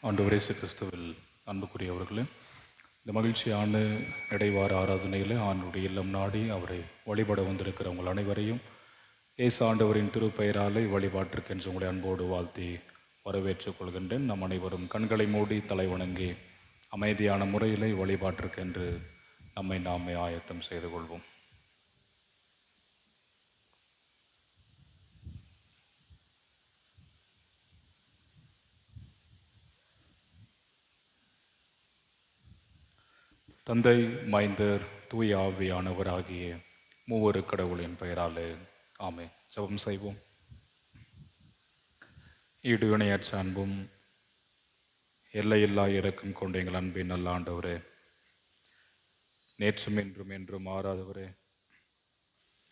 ஆண்டவரே இயேசு கிறிஸ்துவில் அன்புக்குரியவர்களே, இந்த மகிழ்ச்சியான இடைவார ஆராதனையில் ஆண்டுடைய இல்லம் நாடி அவரை வழிபட வந்திருக்கிற உங்கள் அனைவரையும் இயேசு ஆண்டவரின் திருப்பெயராலே வழிபாட்டிற்கென்று உங்களை அன்போடு வாழ்த்தி வரவேற்றுக் கொள்கின்றேன். நம் அனைவரும் கண்களை மூடி தலை வணங்கி அமைதியான முறையிலே வழிபாட்டிற்கென்று நம்மை நாமே ஆயத்தம் செய்து கொள்வோம். தந்தை, மைந்தர், தூய ஆவியானவர் ஆகிய மூவரு கடவுளின் பெயராலே ஆமென். ஜெபம் செய்வோம். ஈடு இணையற்ற அன்பும் எல்லையில்லா இரக்கம் கொண்ட எங்கள் அன்பின் நல்ல ஆண்டவரே, நேற்றும் என்றும் என்றும் மாறாதவரே,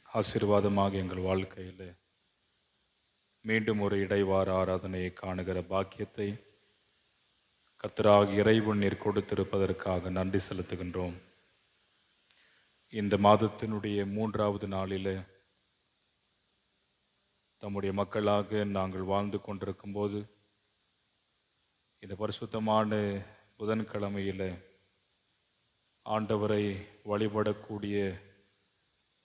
ஆசீர்வாதமாக எங்கள் வாழ்க்கையில் மீண்டும் ஒரு இடைவார ஆராதனையை காணுகிற பாக்கியத்தை கர்த்தராக இறைவன் நீர் கொடுத்திருப்பதற்காக நன்றி செலுத்துகின்றோம். இந்த மாதத்தினுடைய 3வது நாளில் தம்முடைய மக்களாக நாங்கள் வாழ்ந்து கொண்டிருக்கும் போது இந்த பரிசுத்தமான புதன்கிழமையில் ஆண்டவரை வழிபடக்கூடிய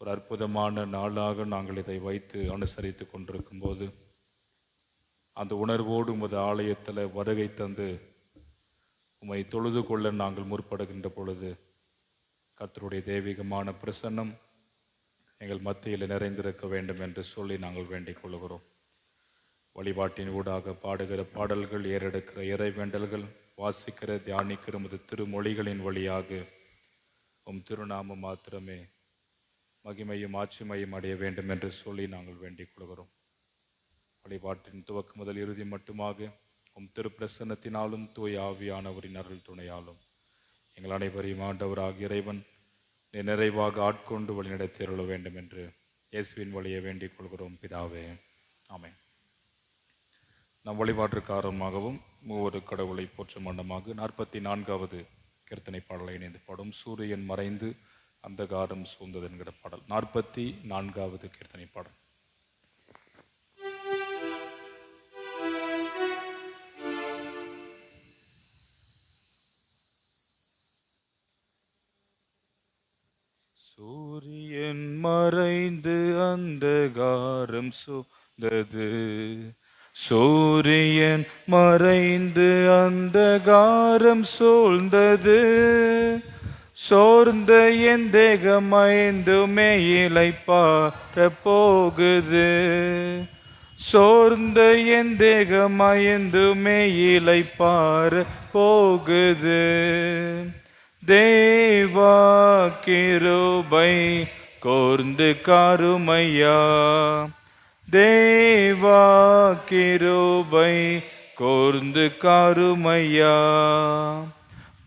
ஒரு அற்புதமான நாளாக நாங்கள் இதை வைத்து அனுசரித்து கொண்டிருக்கும் போது அந்த உணர்வோடு உமது ஆலயத்தில் வருகை தந்து உம்மை தொழுது கொள்ள நாங்கள் முற்படுகின்ற பொழுது கர்த்தருடைய தெய்வீகமான பிரசன்னம் எங்கள் மத்தியில் நிறைந்திருக்க வேண்டும் என்று சொல்லி நாங்கள் வேண்டிக் கொள்கிறோம். வழிபாட்டின் ஊடாக பாடுகிற பாடல்கள், ஏறெடுக்கிற இறைவேண்டல்கள், வாசிக்கிற தியானிக்கிற உமது திருமொழிகளின் வழியாக உம் திருநாமம் மாத்திரமே மகிமையும் ஆட்சிமையும் அடைய வேண்டும் என்று சொல்லி நாங்கள் வேண்டிக் கொள்கிறோம். வழிபாட்டின் துவக்கம் முதல் இறுதி மட்டுமாக உம் திருப்பிரசன்னத்தினாலும் தூய ஆவியானவரின் அருள் துணையாலும் எங்கள் அனைவரையும் ஆண்டவராக இறைவன் நிறைவாக ஆட்கொண்டு வழிநடத்தி அருள வேண்டும் என்று இயேசுவின் வழியை வேண்டிக் கொள்கிறோம் பிதாவே, ஆமென். நம் வழிபாட்டிற்கு ஆரம்பமாகவும் மூவரு கடவுளை போற்றும் வண்ணமாக 44வது கீர்த்தனை பாடலை இணைந்து பாடும் சூரியன் மறைந்து அந்தகாரம் சூழ்ந்தது என்கிற பாடல். 44வது கீர்த்தனை பாடல். சூரியன் மறைந்து அந்தகாரம் சூழ்ந்தது, சூரியன் மறைந்து அந்தகாரம் சூழ்ந்தது, சோர்ந்த என் தேகம் ஐந்துமே இளைப்பாற போகுது, சோர்ந்த என் தேகம் ஐந்துமே இளைப்பாற போகுது. தேவா கிருபை கோர்ந்து காருமையா, தேவா கிருபை கோர்ந்து காருமையா,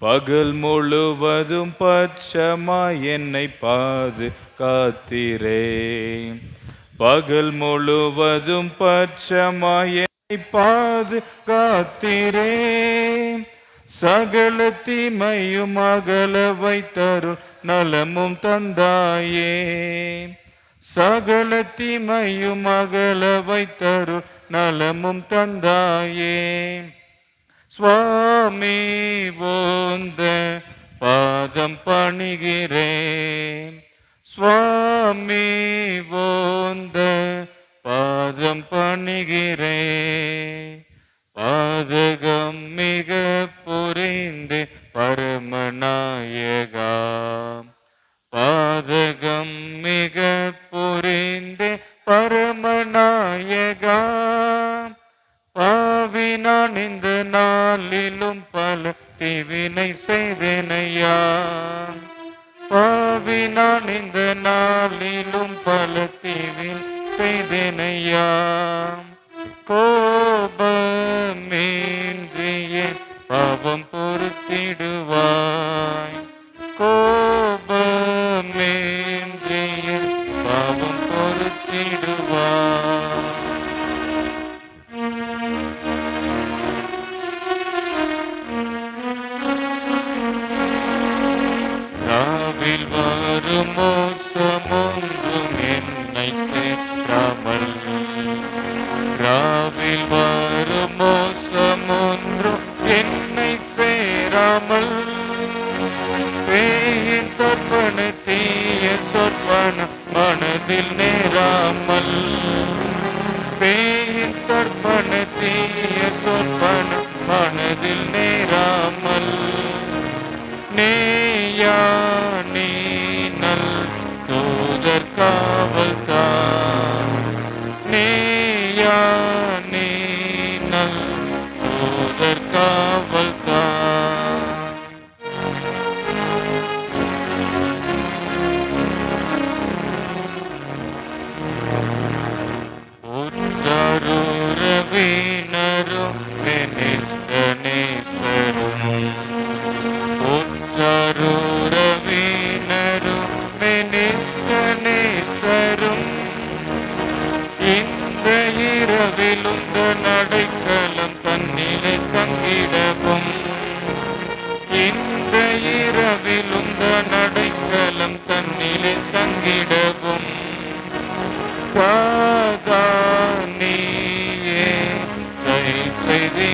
பகல் முழுவதும் பட்சமாய் என்னை பாதுகாத்தீரே, பகல் முழுவதும் பட்சமாய் என்னை பாதுகாத்தீரே, சகல தீமையும் அகல வைத்தருள் நலமும் தந்தாயே, சகல தீமையும் அகல வைத்தருள் நலமும் தந்தாயே. சுவாமி போந்த பாதம் பணிகிறேன், சுவாமி போந்த பாதம் பணிகிறேன், பாதகம் மிக புரிந்து பரமநாயகா, பாதகம் மிக புரிந்து பரமநாயகா, பாவி நான் இந்த நாளிலும் பல தீவினை செய்தேனையா, பாவி நான் இந்த நாளிலும் பல தீவினை செய்தேனையா, கோபமின்றிய பாவம் பொறுத்திடுவாய், கோபமின்றிய பாவம் பொறுத்திடுவாய். ராவில் வரும் மோசமொன்றும் என்னை சேராமல், ராவில் வரும் மோசமொன்றும்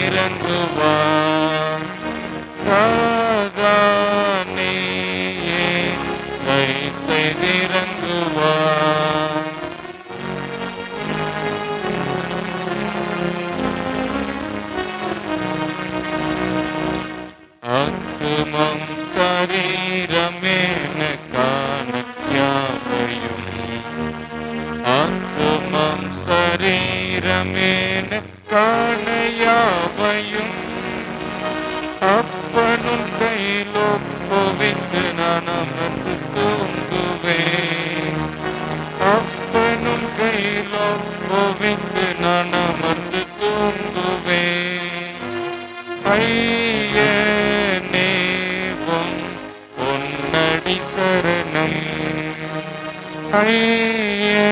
செய்திறங்குவார். ராதானியே கை செய்திறங்குவார். ஆத்துமம் சரீரமேனக்கான யாவையும், ஆத்துமம் சரீரமேனக்கான யாவையும் அப்பனும் கையிலொப்புவித்து நான் அமர்ந்து தூங்குவேன். அப்பனும் கையிலொப்புவித்து நான் அமர்ந்து தூங்குவேன். ஐயனேவும் பொன்னடி சரணம். ஐயனேவும்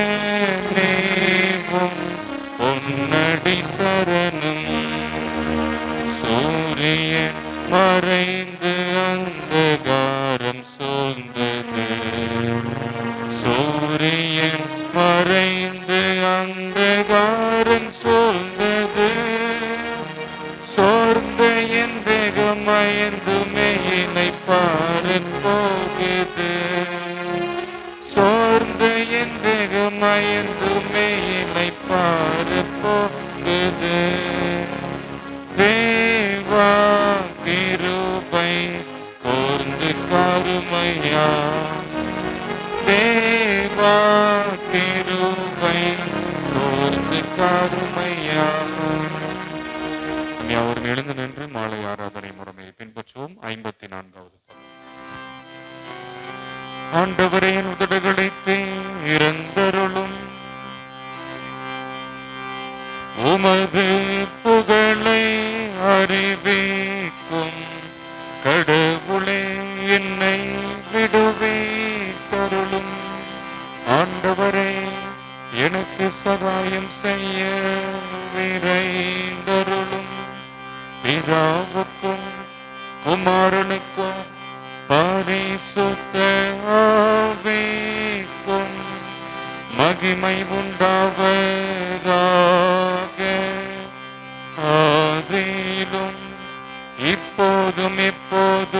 பொன்னடி சரணம். சூரியன் மறைந்து அந்தகாரம் சூழ்ந்தது. சூரியன் மறைந்து அந்தகாரம் சூழ்ந்தது. சோர்ந்த என் தேகம் மயந்து மேயினை பாரப் போகுது. சோர்ந்த என் தேகம் மயந்து மேயினை பாரப் போகுது. தேவா கிருபை கூர்ந்து கருமையா. தேவா கிருபை கூர்ந்து கருமையா. அவர்கள் எழுந்து நின்று மாலை ஆராதனை முறைமையை பின்பற்றுவோம். 54வது பாடல். ஆண்டவரே என் உதடுகளை திறந்தருளும். உமது புகழை அறிவிக்கும் கடவுளே என்னை விடுவித்தருளும். ஆண்டவரே எனக்கு சகாயம் செய்ய விரைந்தருளும். பிதாவுக்கும் குமாரனுக்கும் பரிசுத்த ஆவிக்கும் மகிமை உண்டாவதாக. ஆதியிலும் இப்போதும் எப்போதுமான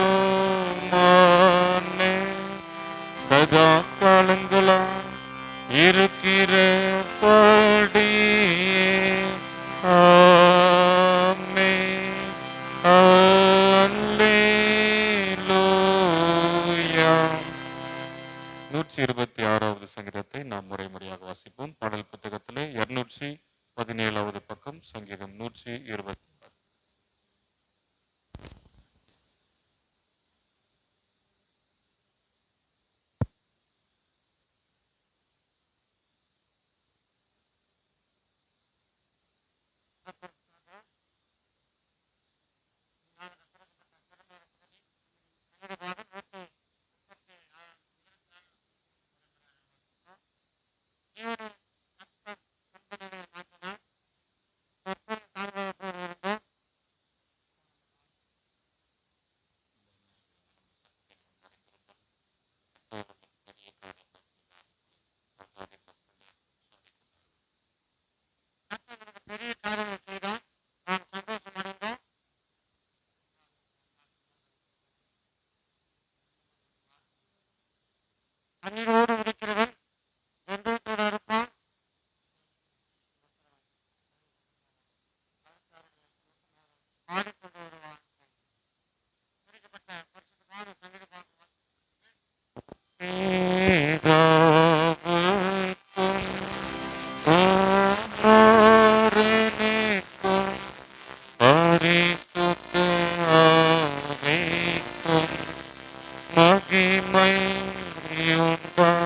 சதா காலங்களால் இருக்கிறபடியே. ஆமென். அல்லேலூயா. 126வது சங்கீதத்தை நாம் முறையாக வாசிப்போம். பாடல் புத்தகத்திலே 217வது பக்கம், சங்கீதம் 126. பெரிய காரியங்கள் செய்தால் நான் சந்தோஷம் அடைந்தேன். கண்ணீரோடு இருக்கிறவன் என்றோட இருப்பான். பாடிக்கொண்டு வருவான். குறிக்கப்பட்ட பரிசுத்தமான சங்கீத பாடல் மகிமை உண்டாக.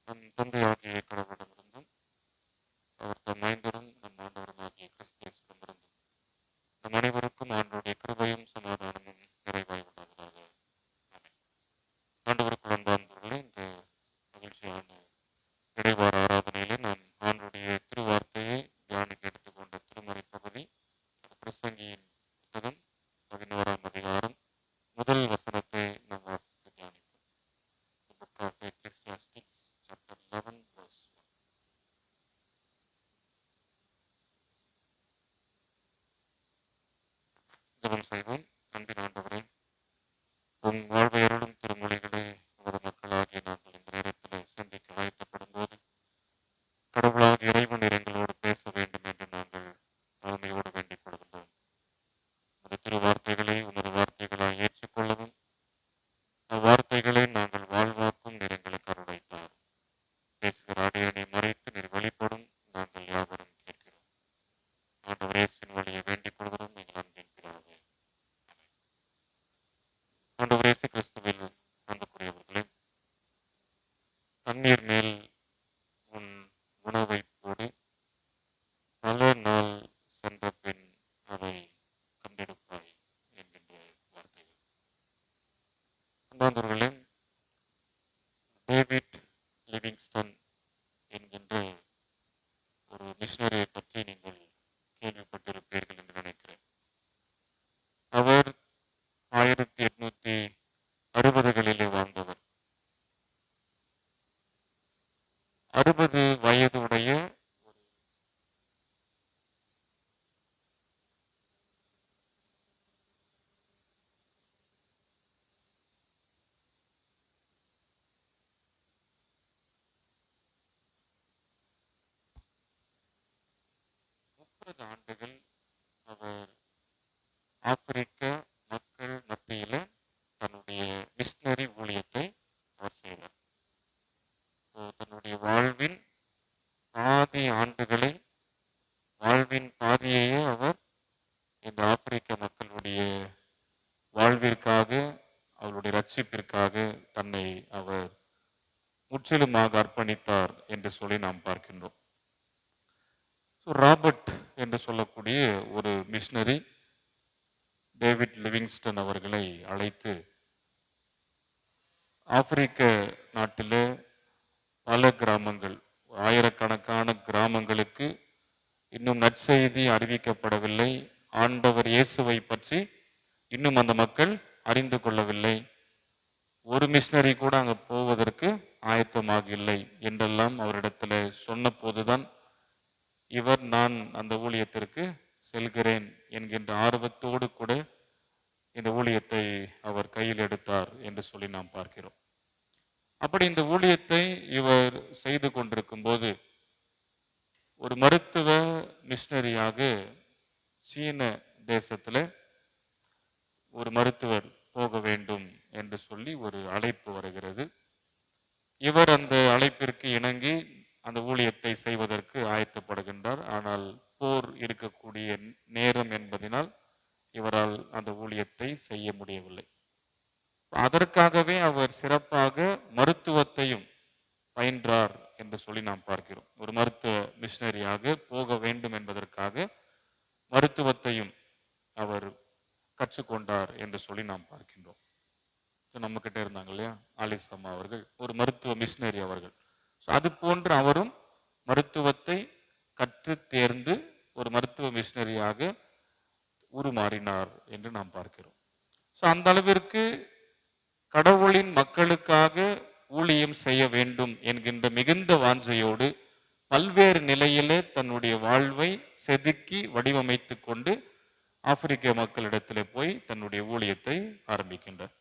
நம் தந்தையாகிய கடவுளிடமிருந்தும் அவர் தம் மைந்தரும் நம் ஆண்டவருமாகிய கிறிஸ்து இயேசுவிடமிருந்தும் நம் அனைவருக்கும் ஆண்டவருடைய கிருபையும் சமாதானமும் நிறைவாய் உண்டாவதாக. ஆமென். ஆண்டவருக்குள் அன்பார்ந்தவர்களே, இந்த மகிழ்ச்சியான இறைவார ஆராதனையில நாம் ஆண்டவருடைய திருவார்த்தையை தியானிக்க எடுத்துக்கொண்ட திருமறை பகுதி பிரசங்கியின் புத்தகம் 11ஆம் அதிகாரம் முதல் வசனத்தை நாம் வாசித்து தியானிப்போம். The book of Ecclesiastes, chapter 11, verse 1. ஜெபம் செய்வோம். அன்பின் ஆண்டவரே, உம் வாழ்வை அருளும் திருமொழிகளை உமது மக்களாகிய நாங்கள் இந்த நேரத்தில் சிந்திக்க ஆயத்தப்படும் போது கடவுளாகிய இறைவன் எங்களோடு பேச வேண்டும் என்று நாங்கள் தாழ்மையோடு வேண்டிக் கொள்கின்றோம். உமது திருவார்த்தைகளை உமது வார்த்தைகளாய் ஏற்றுக்கொள்ளவும் அவ்வார்த்தைகளை நாங்கள் வாழ்வாக்கும் நீர் எங்களுக்கு அருளைத்தார். பேசுகிற அடியனை மறைத்து நீர் வெளிப்படும், நாங்கள் யாவரும் கேட்கிறோம். ஆண்டவர் இயேசுவின் வழியை வேண்டிக் கொள்கிறோம் எங்கள் அன்பின் பிதாவே. ஆண்டவர் இயேசு கிறிஸ்துவில் அன்புக்குரியவர்களே, தண்ணீர் மேல் உன் உணவை போடு, பல நாள் சென்ற பின் அதை கண்டெடுப்பாய் என்கின்ற வார்த்தைகள். அன்பார்ந்தவர்களே, டேவிட் லிவிங்ஸ்டன் என்கின்ற ஒரு மிஷனரியை பற்றி நீங்கள் கேள்விப்பட்டிருப்பீர்கள் என்று நினைக்கிறேன். அவர் 1860களிலே வாழ்ந்தவர். 60 வயதுடைய ஒரு ஆண்டுகள் அவர் ஆப்பிரிக்க மக்கள் மத்தியில தன்னுடைய மிஷனரி ஊழியத்தை அவர் செய்தார். தன்னுடைய வாழ்வின் பாதியையே அவர் இந்த ஆப்பிரிக்க மக்களுடைய வாழ்விற்காக, அவருடைய ரட்சிப்பிற்காக தன்னை அவர் முற்றிலுமாக அர்ப்பணித்தார் என்று சொல்லி நாம் பார்க்கின்றோம். ராபர்ட் என்று சொல்லக்கூடிய ஒரு மிஷனரி டேவிட் லிவிங்ஸ்டன் அவர்களை அழைத்து ஆப்பிரிக்க நாட்டில் பல கிராமங்கள், ஆயிரக்கணக்கான கிராமங்களுக்கு இன்னும் நற்செய்தி அறிவிக்கப்படவில்லை, ஆண்டவர் இயேசுவை பற்றி இன்னும் அந்த மக்கள் அறிந்து கொள்ளவில்லை, ஒரு மிஷனரி கூட அங்கே போவதற்கு ஆயத்தமாக இல்லை என்றெல்லாம் அவரிடத்துல சொன்ன போதுதான் இவர் நான் அந்த ஊழியத்திற்கு செல்கிறேன் என்கின்ற ஆர்வத்தோடு கூட இந்த ஊழியத்தை அவர் கையில் எடுத்தார் என்று சொல்லி நாம் பார்க்கிறோம். அப்படி இந்த ஊழியத்தை இவர் செய்து கொண்டிருக்கும் போது ஒரு மருத்துவ மிஷனரியாக சீன தேசத்துல ஒரு மருத்துவர் போக வேண்டும் என்று சொல்லி ஒரு அழைப்பு வருகிறது. இவர் அந்த அழைப்பிற்கு இணங்கி அந்த ஊழியத்தை செய்வதற்கு ஆயத்தப்படுகின்றார். ஆனால் போர் இருக்கக்கூடிய நேரம் என்பதனால் இவரால் அந்த ஊழியத்தை செய்ய முடியவில்லை. அதற்காகவே அவர் சிறப்பாக மருத்துவத்தையும் பயின்றார் என்று சொல்லி நாம் பார்க்கிறோம். ஒரு மருத்துவ மிஷனரியாக போக வேண்டும் என்பதற்காக மருத்துவத்தையும் அவர் கற்றுக்கொண்டார் என்று சொல்லி நாம் பார்க்கின்றோம். நம்ம கிட்ட இருந்தாங்க இல்லையா ஆலிஸ் அம்மா அவர்கள், ஒரு மருத்துவ மிஷனரி அவர்கள். அது போன்று அவரும் மருத்துவத்தை கற்று தேர்ந்து ஒரு மருத்துவ மிஷனரியாக உருமாறினார் என்று நாம் பார்க்கிறோம். அந்த அளவிற்கு கடவுளின் மக்களுக்காக ஊழியம் செய்ய வேண்டும் என்கின்ற மிகுந்த வாஞ்சையோடு பல்வேறு நிலையிலே தன்னுடைய வாழ்வை செதுக்கி வடிவமைத்து கொண்டு ஆப்பிரிக்க மக்களிடத்திலே போய் தன்னுடைய ஊழியத்தை ஆரம்பிக்கின்றார்.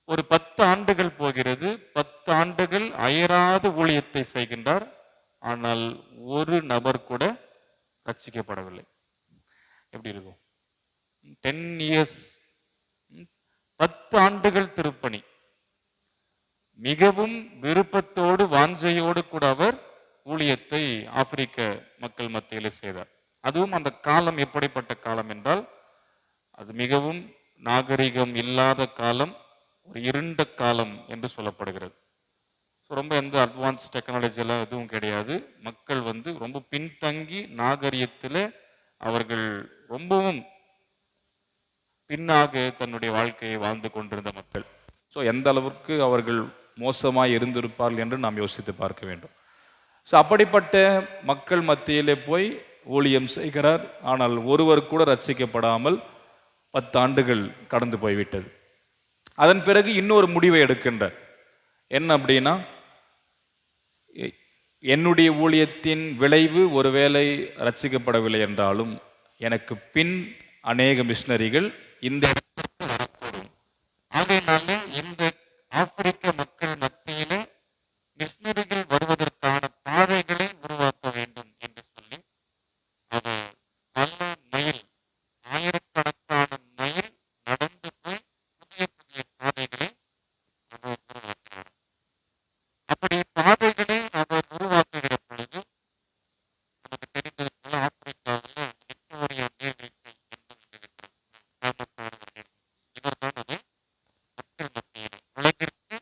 ஒரு 10 ஆண்டுகள் போகிறது. 10 ஆண்டுகள் அயராத ஊழியத்தை செய்கின்றார். ஆனால் ஒரு நபர் கூட ரட்சிக்கப்படவில்லை. எப்படி இருக்கும்? 10 இயர்ஸ், 10 ஆண்டுகள் திருப்பணி. மிகவும் விருப்பத்தோடு வாஞ்சையோடு கூட அவர் ஊழியத்தை ஆப்பிரிக்க மக்கள் மத்தியிலே செய்தார். அதுவும் அந்த காலம் எப்படிப்பட்ட காலம் என்றால், அது மிகவும் நாகரிகம் இல்லாத காலம், ஒரு இருண்ட காலம் என்று சொல்லப்படுகிறது. ஸோ ரொம்ப எந்த அட்வான்ஸ் டெக்னாலஜியெல்லாம் எதுவும் கிடையாது. மக்கள் வந்து ரொம்ப பின்தங்கி நாகரிகத்தில் அவர்கள் ரொம்பவும் பின்னாக தன்னுடைய வாழ்க்கையை வாழ்ந்து கொண்டிருந்த மக்கள். ஸோ எந்த அளவிற்கு அவர்கள் மோசமாய் இருந்திருப்பார்கள் என்று நாம் யோசித்து பார்க்க வேண்டும். ஸோ அப்படிப்பட்ட மக்கள் மத்தியிலே போய் ஊழியம் செய்கிறார். ஆனால் ஒருவர் கூட ரட்சிக்கப்படாமல் 10 ஆண்டுகள் கடந்து போய்விட்டது. அதன் பிறகு இன்னொரு முடிவை எடுக்கின்றார். என்ன அப்படின்னா, என்னுடைய ஊழியத்தின் விளைவு ஒருவேளை ரட்சிக்கப்படவில்லை என்றாலும் எனக்கு பின் அநேக மிஷனரிகள் இந்த ஆகையினால இந்த ஆப்பிரிக்க மக்கள் மத்தியிலே மிஷனரிகள் வருவதற்கான பாதைகளை உருவாக்க வேண்டும் என்று சொல்லி அது பல மைல், ஆயிரக்கணக்கான மைல் நடந்து போய் புதிய புதிய பாதைகளை அவர் உருவாக்கினார். அப்படி பாதைகளை அவர் உருவாக்குகிற பொழுது நமக்கு தெரிந்தது போல ஆப்பிரிக்காவில் விக்டோரியா நீர்வீழ்ச்சி என்று ஒன்று இருக்கிறது. ஃபேமஸான ஒரு நீர்வீழ்ச்சி. இவர்தான் அதை மக்கள் மத்தியிலே உலகிற்கு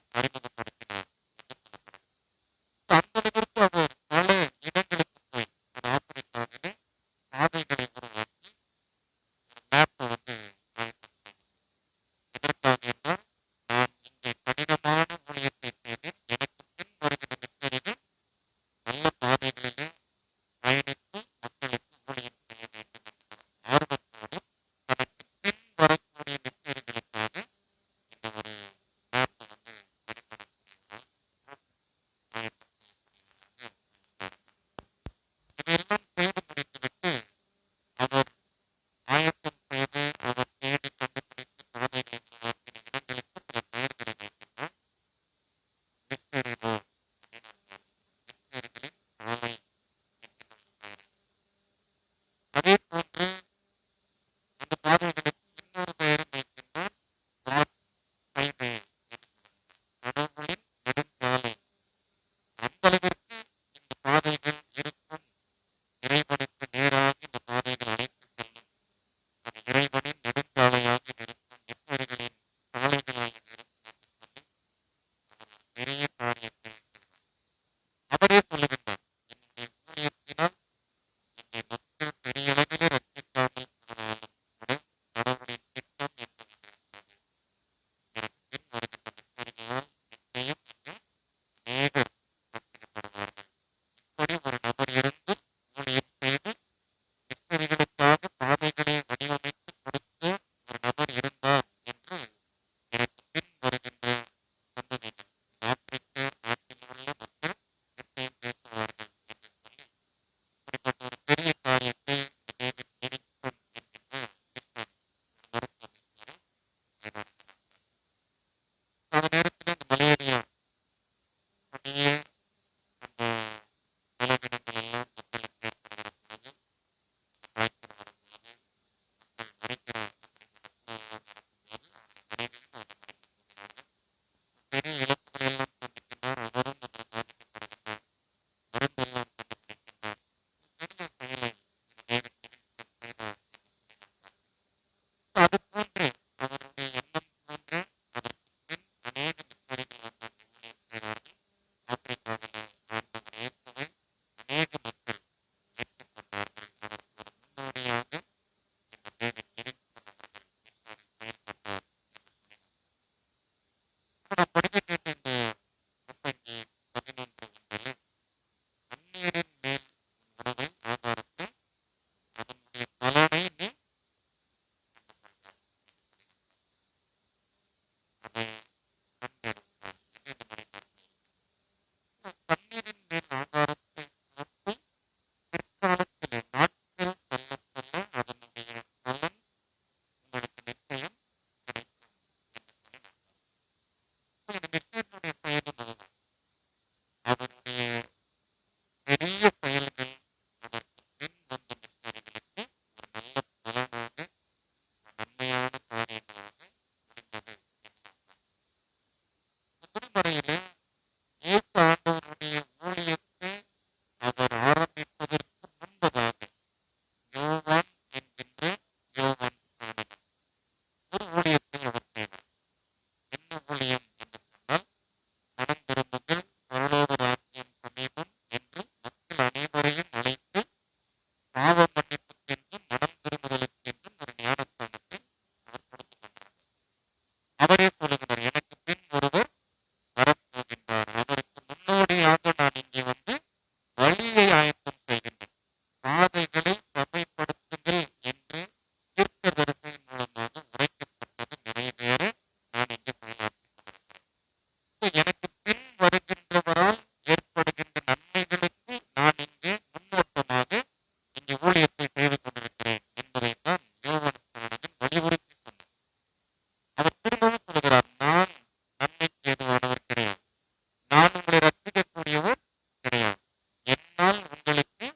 நான் உங்களை ரட்சிக்கக்கூடியவர் கிடையாது. என்னால் உங்களுக்கு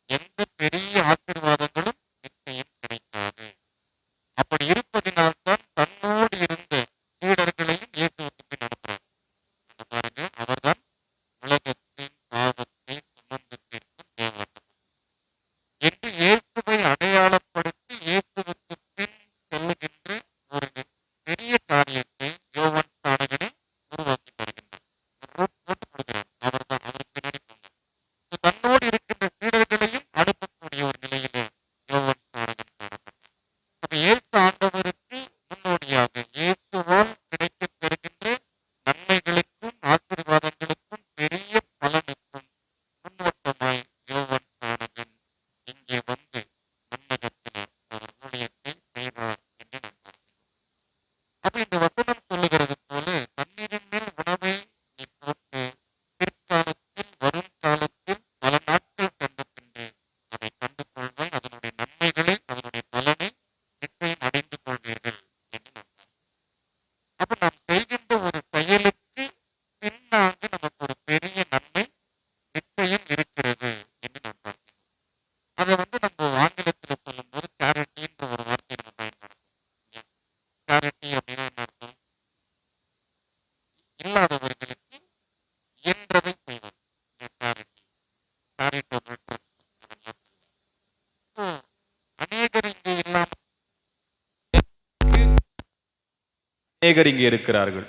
எந்த பெரிய ஆசீர்வாதங்களும் நிச்சயம் கிடைக்காது. அப்படி இருப்பதினால்தான் தன்னோடு இருந்த சீடர்களையும் இயேசுவுக்கு பின் அனுப்புறார். பாருங்க, அவர்தான் உலகத்தின் பாவத்தை சுமந்து தீர்க்கும் தேவன் என்று இயேசுவை அடையாளப்படுத்தி இயேசுவுக்கு பின் செல்லுகின்ற ஒரு பெரிய காரியத்தை யோவான் ஸ்நானகனை உருவாக்கி தருகின்றார். போட்டு கொடுக்கிறார். அவர்தான் அவர் பின்னாடி போனார். தன்னோடு இருக்கின்ற சீடர்களையும் அனுப்பக்கூடிய ஒரு நிலையில யோவான் ஸ்நானகன் காணப்பட்டார். அப்ப இயேசு ஆண்டவருக்கு முன்னோடியாக இயேசுவால் கிடைக்கப் பெறுகின்ற நன்மைகளுக்கும் ஆசீர்வாதங்களுக்கும் பெரிய பலனுக்கும் முன்னோட்டமாய் யோவான் ஸ்நானகன் இங்கே வந்து மன்னகத்திலே அவர் ஊழியத்தை செய்தார் என்று நாம் பார்க்கிறோம். அப்ப இந்த வசனம் சொல்லுகிறது போல தண்ணீரின் மேல் உணவை நீ போட்டு பிற்காலத்தில் வரும் காலத்தில் பல நாட்கள் கண்ட பின்பு அதை கண்டு கொள்வாய், அதனுடைய நன்மைகளை அதனுடைய பலனை நிச்சயம் அடைந்து கொள்வீர்கள் என்று நாம் பார்க்கிறோம். அப்ப நாம் செய்கின்ற ஒரு செயலுக்கு பின்னாக நமக்கு ஒரு பெரிய நன்மை நிச்சயம் இருக்கிறது என்று நாம் பார்க்கிறோம். அதை நம்ம ஆங்கிலத்தில் சொல்லும்போது சேரிட்டின்ற ஒரு வார்த்தையை நம்ம பயன்படுத்தும். சேரிட்டி அப்படின்னா என்ன அர்த்தம்? இல்லாதவர்களுக்கு இயன்றதை செய்வது. Charity, charitable trust. அநேகர் இங்கே இல்லாமல் அநேகர் இங்கே இருக்கிறார்கள்.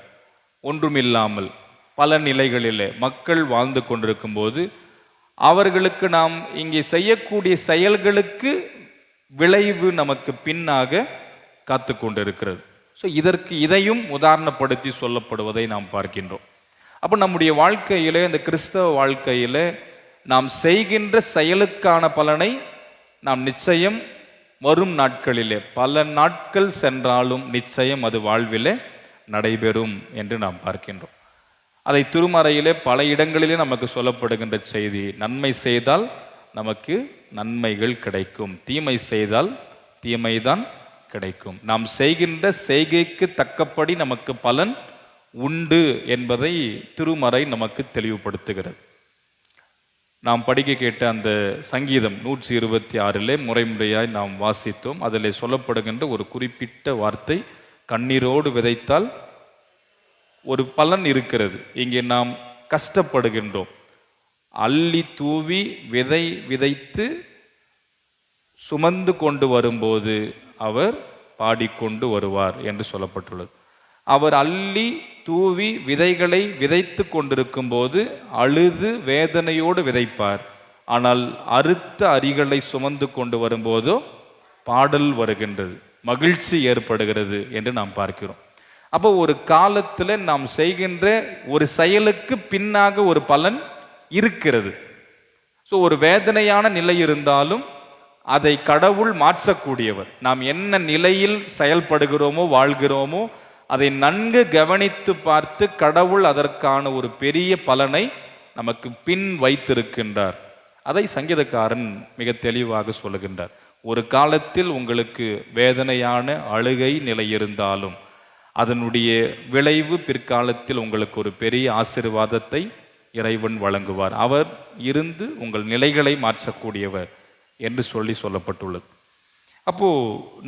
ஒன்றுமில்லாமல் பல நிலைகளிலே மக்கள் வாழ்ந்து கொண்டிருக்கும் போது அவர்களுக்கு நாம் இங்கே செய்யக்கூடிய செயல்களுக்கு விளைவு நமக்கு பின்னாக காத்து கொண்டிருக்கிறது. ஸோ இதையும் உதாரணப்படுத்தி சொல்லப்படுவதை நாம் பார்க்கின்றோம். அப்போ நம்முடைய வாழ்க்கையிலே, இந்த கிறிஸ்தவ வாழ்க்கையிலே நாம் செய்கின்ற செயலுக்கான பலனை நாம் நிச்சயம் வரும் நாட்களிலே, பல நாட்கள் சென்றாலும் நிச்சயம் அது வாழ்விலே நடைபெறும் என்று நாம் பார்க்கின்றோம். அதை திருமறையிலே பல இடங்களிலே நமக்கு சொல்லப்படுகின்ற செய்தி, நன்மை செய்தால் நமக்கு நன்மைகள் கிடைக்கும், தீமை செய்தால் தீமைதான் கிடைக்கும். நாம் செய்கின்ற செய்கைக்கு தக்கபடி நமக்கு பலன் உண்டு என்பதை திருமறை நமக்கு தெளிவுபடுத்துகிறது. நாம் படிக்க கேட்ட அந்த சங்கீதம் 126 முறைமுறையாய் நாம் வாசித்தோம். அதில் சொல்லப்படுகின்ற ஒரு குறிப்பிட்ட வார்த்தை, கண்ணீரோடு விதைத்தால் ஒரு பலன் இருக்கிறது. இங்கே நாம் கஷ்டப்படுகின்றோம். அள்ளி தூவி விதை விதைத்து சுமந்து கொண்டு வரும்போது அவர் பாடிக்கொண்டு வருவார் என்று சொல்லப்பட்டுள்ளது. அவர் அள்ளி தூவி விதைகளை விதைத்து கொண்டிருக்கும் போது அழுது வேதனையோடு விதைப்பார். ஆனால் அறுத்த அரிகளை சுமந்து கொண்டு வரும்போதோ பாடல் வருகின்றது, மகிழ்ச்சி ஏற்படுகிறது என்று நாம் பார்க்கிறோம். அப்போ ஒரு காலத்தில் நாம் செய்கின்ற ஒரு செயலுக்கு பின்னாக ஒரு பலன் இருக்கிறது. ஸோ ஒரு வேதனையான நிலை இருந்தாலும் அதை கடவுள் மாற்றக்கூடியவர். நாம் என்ன நிலையில் செயல்படுகிறோமோ வாழ்கிறோமோ அதை நன்கு கவனித்து பார்த்து கடவுள் அதற்கான ஒரு பெரிய பலனை நமக்கு பின் வைத்திருக்கின்றார். அதை சங்கீதக்காரன் மிக தெளிவாக சொல்லுகின்றார். ஒரு காலத்தில் உங்களுக்கு வேதனையான அழுகை நிலை இருந்தாலும் அதனுடைய விளைவு பிற்காலத்தில் உங்களுக்கு ஒரு பெரிய ஆசீர்வாதத்தை இறைவன் வழங்குவார். அவர் இருந்து உங்கள் நிலைகளை மாற்றக்கூடியவர் என்று சொல்லப்பட்டுள்ளது. அப்போ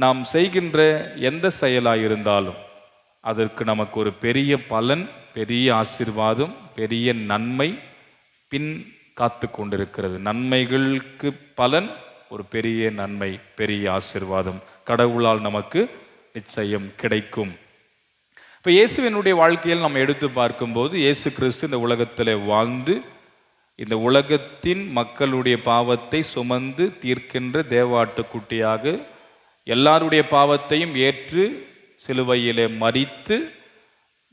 நாம் செய்கின்ற எந்த செயலாக இருந்தாலும் அதற்கு நமக்கு ஒரு பெரிய பலன், பெரிய ஆசீர்வாதம், பெரிய நன்மை பின் காத்து கொண்டிருக்கிறது. நன்மைகளுக்கு பலன், ஒரு பெரிய நன்மை, பெரிய ஆசீர்வாதம் கடவுளால் நமக்கு நிச்சயம் கிடைக்கும். இப்போ இயேசுவினுடைய வாழ்க்கையில் நம்ம எடுத்து பார்க்கும்போது, இயேசு கிறிஸ்து இந்த உலகத்தில் வாழ்ந்து இந்த உலகத்தின் மக்களுடைய பாவத்தை சுமந்து தீர்க்கின்ற தேவாட்டுக்குட்டியாக எல்லாருடைய பாவத்தையும் ஏற்று சிலுவையிலே மரித்து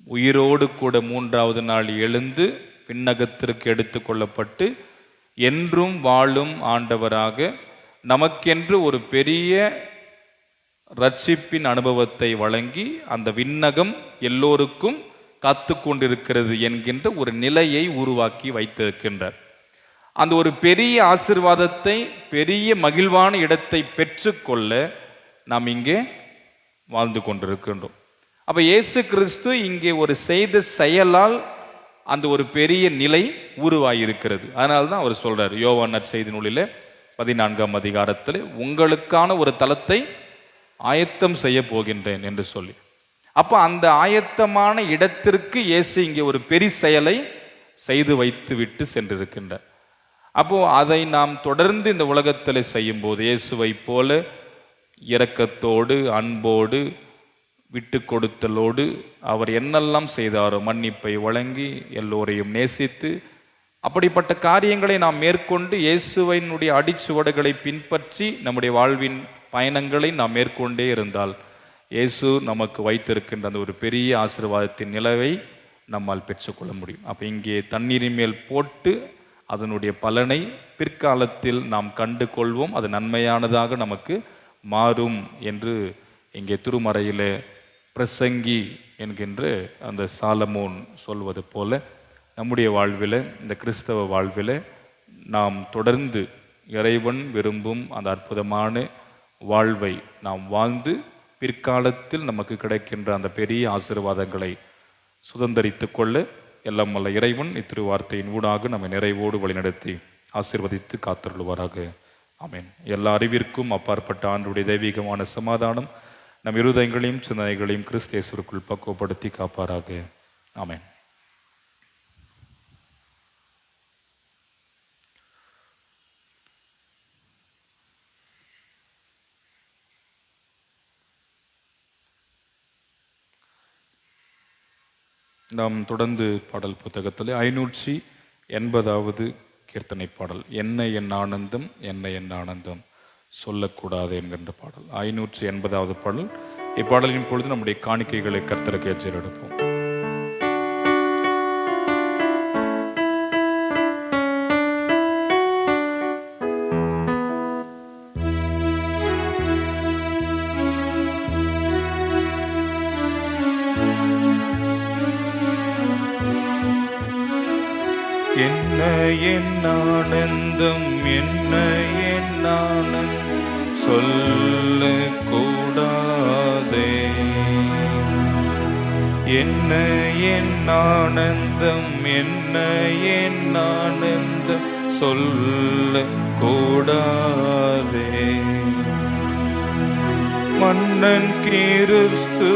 உயிரோடு கூட 3வது நாள் எழுந்து விண்ணகத்திற்கு எடுத்து கொள்ளப்பட்டு என்றும் வாழும் ஆண்டவராக நமக்கென்று ஒரு பெரிய ரட்சிப்பின் அனுபவத்தை வழங்கி அந்த விண்ணகம் எல்லோருக்கும் காத்து கொண்டிருக்கிறது என்கின்ற ஒரு நிலையை உருவாக்கி வைத்திருக்கின்றார். அந்த ஒரு பெரிய ஆசீர்வாதத்தை, பெரிய மகிழ்வான இடத்தை பெற்றுக்கொள்ள நாம் இங்கே வாழ்ந்து கொண்டிருக்கின்றோம். அப்ப இயேசு கிறிஸ்து இங்கே ஒரு செய்த செயலால் அந்த ஒரு பெரிய நிலை உருவாகியிருக்கிறது. அதனால தான் அவர் சொல்றார் யோவான் நற்செய்தி நூலில் 14ஆம் அதிகாரத்தில், உங்களுக்கான ஒரு தலத்தை ஆயத்தம் செய்ய போகின்றேன் என்று சொல்லி. அப்போ அந்த ஆயத்தமான இடத்திற்கு இயேசு இங்கே ஒரு பெரிய செயலை செய்து வைத்து விட்டு சென்றிருக்கின்றார். அப்போ அதை நாம் தொடர்ந்து இந்த உலகத்தில் செய்யும் போது இயேசுவை போல இரக்கத்தோடு, அன்போடு, விட்டு கொடுத்தலோடு அவர் என்னெல்லாம் செய்தாரோ மன்னிப்பை வழங்கி எல்லோரையும் நேசித்து அப்படிப்பட்ட காரியங்களை நாம் மேற்கொண்டு இயேசுவினுடைய அடிச்சுவடுகளை பின்பற்றி நம்முடைய வாழ்வின் பயணங்களை நாம் மேற்கொண்டே இருந்தால் இயேசு நமக்கு வைத்திருக்கின்ற அந்த ஒரு பெரிய ஆசீர்வாதத்தின் நிலவை நம்மால் பெற்றுக்கொள்ள முடியும். அப்போ இங்கே தண்ணீரின் மேல் போட்டு அதனுடைய பலனை பிற்காலத்தில் நாம் கண்டு கொள்வோம். அது நன்மையானதாக நமக்கு மாறும் என்று இங்கே திருமறையிலே பிரசங்கி என்கின்ற அந்த சாலமோன் சொல்வது போல நம்முடைய வாழ்வில், இந்த கிறிஸ்தவ வாழ்வில் நாம் தொடர்ந்து இறைவன் விரும்பும் அந்த அற்புதமான வாழ்வை நாம் வாழ்ந்து பிற்காலத்தில் நமக்கு கிடைக்கின்ற அந்த பெரிய ஆசீர்வாதங்களை சுதந்தரித்து கொள்ள எல்லாம் வல்ல இறைவன் இத்திருவார்த்தையின் ஊடாக நம்மை நிறைவோடு வழிநடத்தி ஆசீர்வதித்து காத்தருள்வாராக. ஆமென். எல்லா அறிவிற்கும் அப்பாற்பட்ட ஆண்டுடைய தெய்வீகமான சமாதானம் நம் இருதயங்களையும் சிந்தனைகளையும் கிறிஸ்து இயேசுவுக்குள் பக்குவப்படுத்தி காப்பாராக. ஆமென். நாம் தொடர்ந்து பாடல் புத்தகத்தில் 580வது கீர்த்தனை பாடல், என்ன என் ஆனந்தம், என்ன என் ஆனந்தம் சொல்லக்கூடாது என்கின்ற பாடல், 580வது பாடல். இப்பாடலின் பொழுது நம்முடைய காணிக்கைகளை கர்த்தருக்கு ஏற்றெடுப்போம். என்ன என் ஆனந்தம், என்ன என் ஆனந்தம் சொல்லக்கூடாதே, என்ன என் ஆனந்தம், என்ன என் ஆனந்தம் சொல்லக்கூடாதே. மன்னன் கிறிஸ்து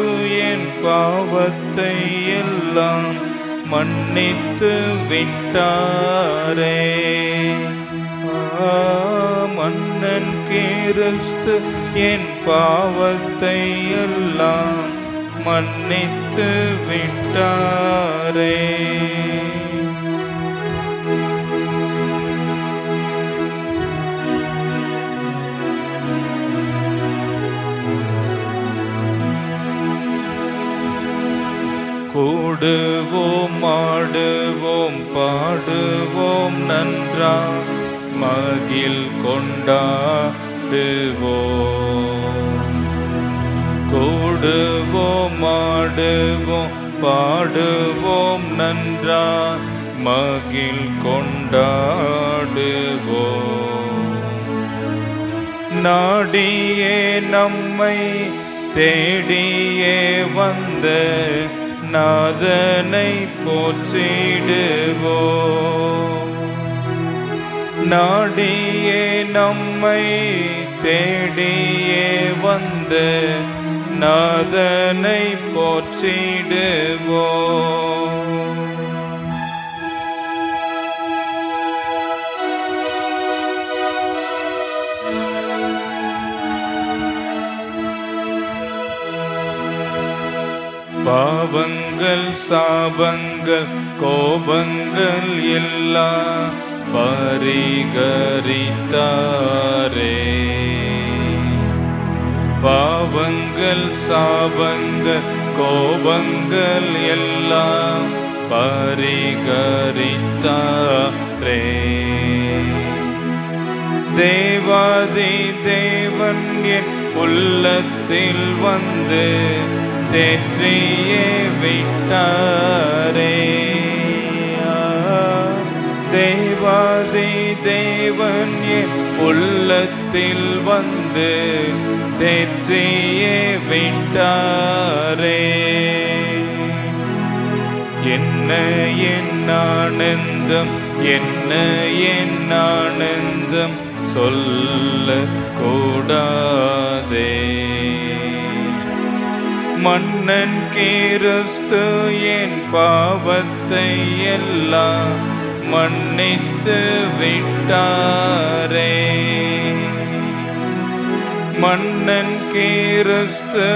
என் பாவத்தை எல்லாம் மன்னித்து விட்டாரே. மன்னன் கிறிஸ்து என் பாவத்தை எல்லாம் மன்னித்து விட்டாரே. கூடுவோம், ஆடுவோம், பாடுவோம், நன்றா மகிழ் கொண்டாடுவோம். கூடுவோம், ஆடுவோம், பாடுவோம், நன்றா மகிழ் கொண்டாடுவோம். நாடியே நம்மை தேடியே வந்த நாதனை போற்றிடுவோம். நாடியே நம்மை தேடியே வந்த நாதனை போற்றிடுவோம். பாவங்கள், சாபங்கள், கோபங்கள் எல்லாம் பரிகரித்தாரே. பாவங்கள், சாபங்கள், கோபங்கள் எல்லாம் பரிகரித்தாரே. தேவாதி தேவன் என் உள்ளத்தில் வந்து தேற்றியே விட்டாரே. தேவாதி தேவன் என் உள்ளத்தில் வந்து தேற்றியே விட்டாரே. என்ன என் ஆனந்தம் என் ஆனந்தம் சொல்ல கூடாதே. மன்னன் கிறிஸ்து என் பாவத்தை எல்லாம் மன்னித்து விட்டாரே. மன்னன் கிறிஸ்து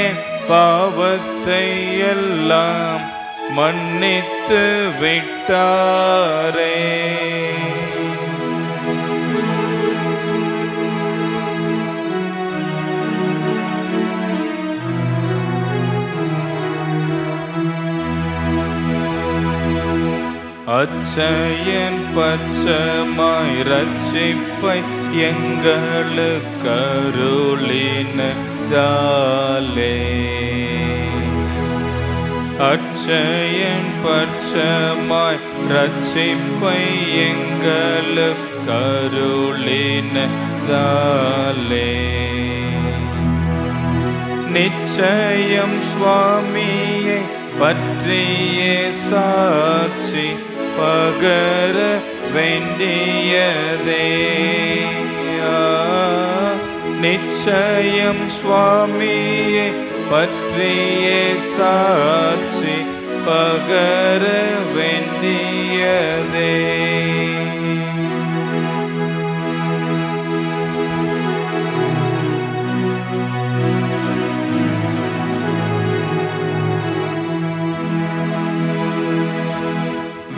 என் பாவத்தை எல்லாம் மன்னித்து விட்டாரே. அச்சயன் பச்சமாய் ரட்சிப்பை எங்களுக்கு அருளினதாலே. அச்சயன் பச்சமாய் ரட்சிப்பை எங்களுக்கு அருளினதாலே. நிச்சயம் சுவாமியை பற்றிய சாட்சி பகர வேண்டியதே. நிச்சயம் சுவாமியை பற்றிய சாட்சி பகர வேண்டியதே.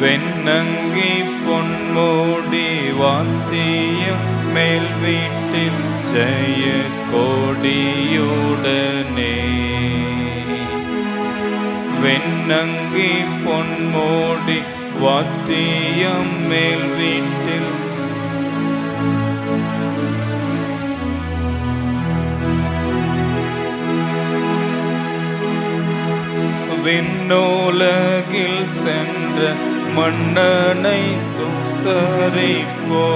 வெண்ணங்கி பொன்மூடி வாத்தியம் மேல் வீட்டில் ஜெய கொடியுடனே. வெண்ணங்கி பொன்மூடி வாத்தியம் மேல் வீட்டில் விண்ணோலகில் சென்ற மன்னனை துஸ்தரிப்போ.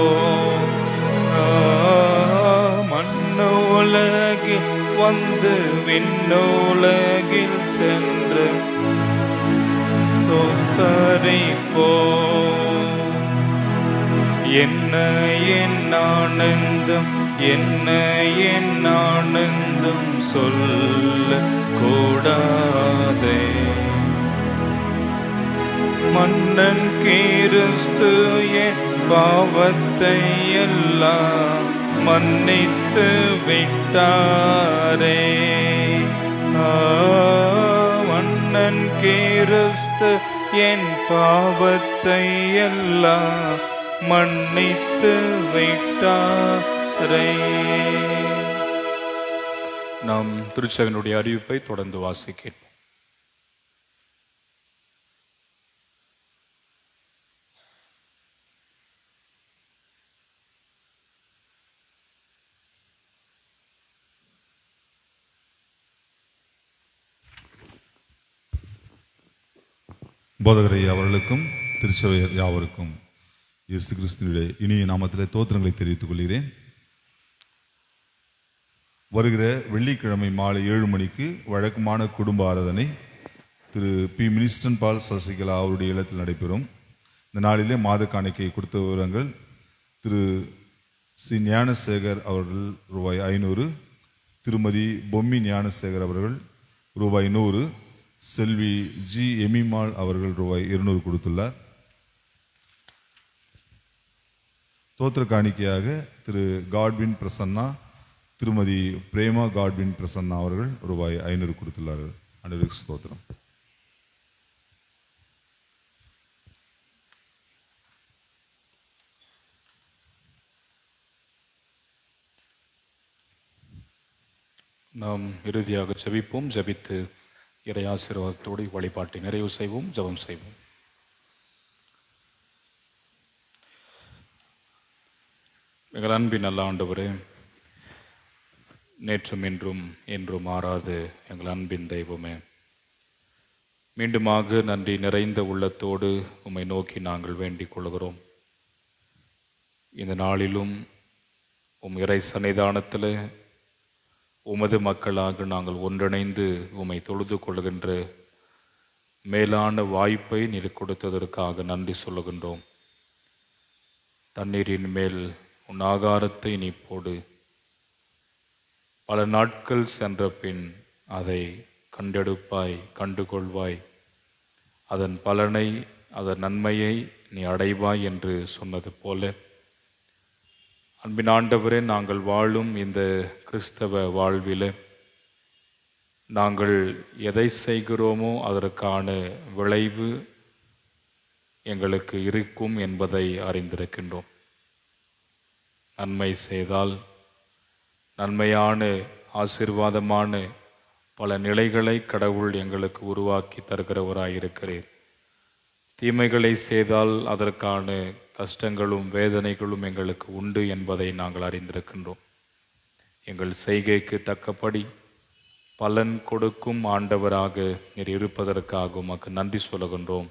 மண்ணோலகில் வந்து விண்ணோலகில் சென்று துஸ்தரிப்போ. என்ன என் ஆனந்தம் என் ஆனந்தம் சொல்ல கூடாதே. மன்னன் கிறிஸ்து என் பாவத்தை எல்லாம் மன்னித்து விட்டாரே. மன்னன் கிறிஸ்து என் பாவத்தை எல்லாம் மன்னித்து விட்டாரே. நாம் திருச்சபையினுடைய அறிவிப்பை தொடர்ந்து வாசிக்கிறோம். போதகரை அவர்களுக்கும் திருச்சபையர் யாவருக்கும் இயேசு கிறிஸ்துவினுடைய இனிய நாமத்திலே தோத்திரங்களை தெரிவித்துக் கொள்கிறேன். வருகிற வெள்ளிக்கிழமை மாலை 7 மணிக்கு வழக்கமான குடும்ப ஆராதனை திரு பி மினிஸ்டன் பால் சசிகலா அவருடைய இல்லத்தில் நடைபெறும். இந்த நாளிலே மாத காணிக்கை கொடுத்த விவரங்கள்: திரு சி ஞானசேகர் அவர்கள் ரூபாய் 500, திருமதி பொம்மி ஞானசேகர் அவர்கள் ரூபாய் 100, செல்வி ஜி எமிமாள் அவர்கள் ரூபாய் 200 கொடுத்துள்ளார். தோத்திர காணிக்கையாக திரு காட்வின் பிரசன்னா, திருமதி பிரேமா காட்வின் பிரசன்னா அவர்கள் ரூபாய் 500 கொடுத்துள்ளார்கள். அனைவருக்கும் ஸ்தோத்திரம். நாம் இறுதியாக ஜெபிப்போம். ஜெபித்து இறை ஆசீர்வாதத்தோடு வழிபாட்டை நிறைவு செய்வோம். ஜெபம் செய்வோம். எங்கள் அன்பின் நல்ல ஆண்டவரே, நேற்றும் இன்றும் என்றும் மாறாது எங்கள் அன்பின் தெய்வமே, மீண்டுமாக நன்றி நிறைந்த உள்ளத்தோடு உம்மை நோக்கி நாங்கள் வேண்டிக் கொள்கிறோம். இந்த நாளிலும் உம் இறை சன்னிதானத்தில் உமது மக்களாக நாங்கள் ஒன்றிணைந்து உம்மை தொழுது கொள்கின்ற மேலான வாய்ப்பை நீர் கொடுத்ததற்காக நன்றி சொல்லுகின்றோம். தண்ணீரின் மேல் உன் ஆகாரத்தை நீ போடு. பல நாட்கள் சென்ற பின் அதை கண்டெடுப்பாய், கண்டுகொள்வாய். அதன் பலனை, அதன் நன்மையை நீ அடைவாய் என்று சொன்னது போல, அன்பின் ஆண்டவரே, நாங்கள் வாழும் இந்த கிறிஸ்தவ வாழ்வில் நாங்கள் எதை செய்கிறோமோ அதற்கான விளைவு எங்களுக்கு இருக்கும் என்பதை அறிந்திருக்கின்றோம். நன்மை செய்தால் நன்மையான ஆசீர்வாதமான பல நிலைகளை கடவுள் எங்களுக்கு உருவாக்கி தருகிறவராயிருக்கிறீர். தீமைகளை செய்தால் அதற்கான கஷ்டங்களும் வேதனைகளும் எங்களுக்கு உண்டு என்பதை நாங்கள் அறிந்திருக்கின்றோம். எங்கள் செய்கைக்கு தக்கபடி பலன் கொடுக்கும் ஆண்டவராக நீர் இருப்பதற்காக உமக்கு நன்றி சொல்லுகின்றோம்.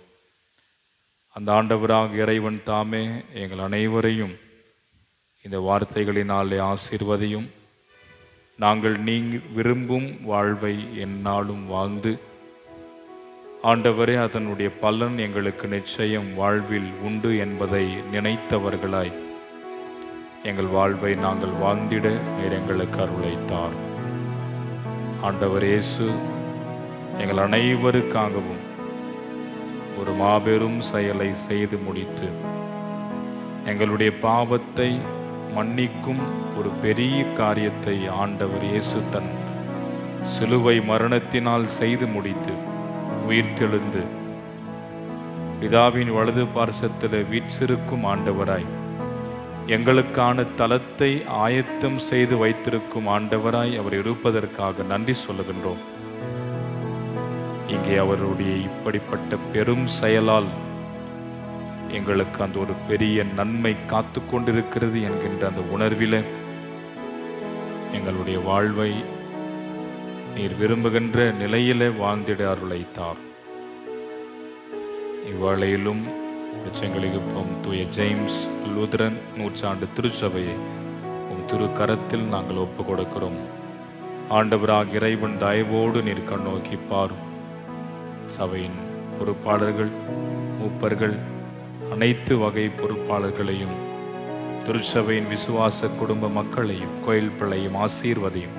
அந்த ஆண்டவராக இறைவன் தாமே எங்கள் அனைவரையும் இந்த வார்த்தைகளினாலே ஆசீர்வதியும். நாங்கள் விரும்பும் வாழ்வை எந்நாளும் வாழ்ந்து, ஆண்டவரே, அதனுடைய பலன் எங்களுக்கு நிச்சயம் வாழ்வில் உண்டு என்பதை நினைத்தவர்களாய் எங்கள் வாழ்வை நாங்கள் வாழ்ந்திட நீர் எங்களுக்கு அருளைத்தார். ஆண்டவர் இயேசு எங்கள் அனைவருக்காகவும் ஒரு மாபெரும் செயலை செய்து முடித்து எங்களுடைய பாவத்தை மன்னிக்கும் ஒரு பெரிய காரியத்தை ஆண்டவர் இயேசு தன் சிலுவை மரணத்தினால் செய்து முடித்து உயிர்த்தெழுந்து பிதாவின் வலது பார்சத்தில் வீற்றிருக்கும் ஆண்டவராய், எங்களுக்கான தலத்தை ஆயத்தம் செய்து வைத்திருக்கும் ஆண்டவராய் அவர் இருப்பதற்காக நன்றி சொல்லுகின்றோம். இங்கே அவருடைய இப்படிப்பட்ட பெரும் செயலால் எங்களுக்கு அந்த ஒரு பெரிய நன்மை காத்து கொண்டிருக்கிறது என்கின்ற அந்த உணர்வில எங்களுடைய வாழ்வை நீர் விரும்புகின்ற நிலையில வாழ்ந்திட அருளைத்தார். இவ்வேளையிலும் எங்களுக்கும் தூய ஜேம்ஸ் லூதரன் நூற்றாண்டு திருச்சபையை உம் திரு கரத்தில் நாங்கள் ஒப்பு கொடுக்கிறோம். ஆண்டவராக இறைவன் தயவோடு நீர் கண்ணோக்கி பாரும். சபையின் பொறுப்பாளர்கள், மூப்பர்கள், அனைத்து வகை பொறுப்பாளர்களையும், திருச்சபையின் விசுவாச குடும்ப மக்களையும், கோயில் பிள்ளையும் ஆசீர்வதியும்.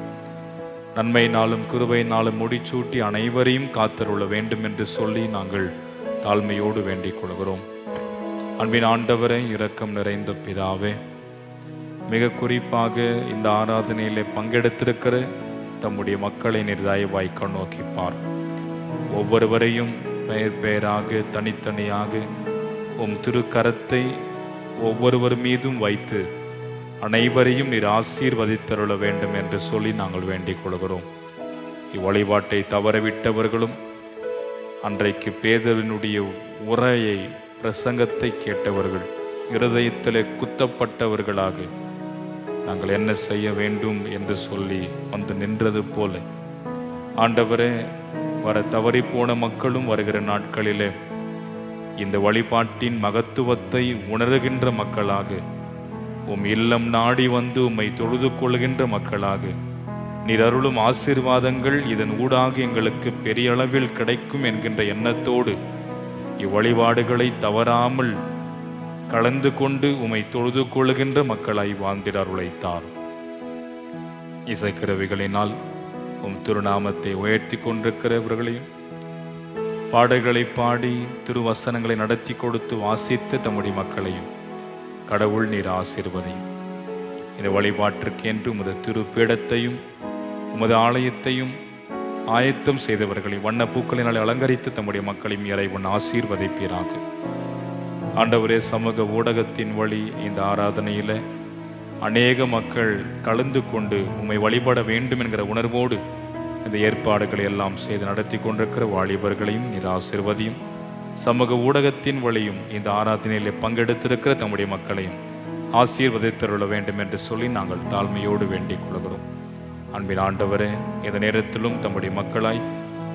நன்மையினாலும் கிருபையினாலும் முடிச்சூட்டி அனைவரையும் காத்தருள வேண்டும் என்று சொல்லி நாங்கள் தாழ்மையோடு வேண்டிக் கொள்கிறோம். அன்பின் ஆண்டவரே, இரக்கம் நிறைந்த பிதாவே, மிக குறிப்பாக இந்த ஆராதனையிலே பங்கெடுத்திருக்கிற தம்முடைய மக்களை நீர் தயவாய் கண்ணோக்கிப்பார். ஒவ்வொருவரையும் பெயர் பெயராக தனித்தனியாக உம் திருக்கரத்தை ஒவ்வொருவர் மீதும் வைத்து அனைவரையும் நீர் ஆசீர்வதித்தருள வேண்டும் என்று சொல்லி நாங்கள் வேண்டிக் கொள்கிறோம். இவ்வழிபாட்டை தவறவிட்டவர்களும் அன்றைக்கு பேதரினுடைய உரையை, பிரசங்கத்தை கேட்டவர்கள் இருதயத்திலே குத்தப்பட்டவர்களாக நாங்கள் என்ன செய்ய வேண்டும் என்று சொல்லி வந்து நின்றது போல, ஆண்டவரே, வர தவறி போன மக்களும் வருகிற நாட்களிலே இந்த வழிபாட்டின் மகத்துவத்தை உணர்கின்ற மக்களாக, உம் இல்லம் நாடி வந்து உம்மை தொழுது கொள்கின்ற மக்களாக, நீர் அருளும் ஆசீர்வாதங்கள் இதன் ஊடாக எங்களுக்கு பெரிய அளவில் கிடைக்கும் என்கின்ற எண்ணத்தோடு இவ்வழிபாடுகளை தவறாமல் கலந்து கொண்டு உம்மை தொழுது கொள்கின்ற மக்களாய் வாழ்ந்திட அருளைத்தார். இசைக்கருவிகளினால் உம் திருநாமத்தை உயர்த்தி கொண்டிருக்கிறவர்களையும், பாடல்களை பாடி திருவசனங்களை நடத்தி கொடுத்து வாசித்த தம்முடைய மக்களையும் கடவுள் நீர் ஆசீர்வதியும். இந்த வழிபாட்டிற்கென்று உமது திருப்பீடத்தையும் உமது ஆலயத்தையும் ஆயத்தம் செய்தவர்களை வண்ண பூக்களினால் அலங்கரித்து தம்முடைய மக்களையும் இறைவன் ஆசீர்வதிப்பீராக. ஆண்டவரே, சமூக ஊடகத்தின் வழி இந்த ஆராதனையில அநேக மக்கள் கலந்து கொண்டு உம்மை வழிபட வேண்டும் என்கிற உணர்வோடு இந்த ஏற்பாடுகளை எல்லாம் செய்து நடத்தி கொண்டிருக்கிற வாலிபர்களையும் நீர் ஆசீர்வதியும். சமூக ஊடகத்தின் வழியும் இந்த ஆராதனையிலே பங்கெடுத்திருக்கிற தம்முடைய மக்களையும் ஆசீர்வதித்தருள வேண்டும் என்று சொல்லி நாங்கள் தாழ்மையோடு வேண்டிக் கொள்கிறோம். அன்பின் ஆண்டவரே, இந்த நேரத்திலும் தம்முடைய மக்களாய்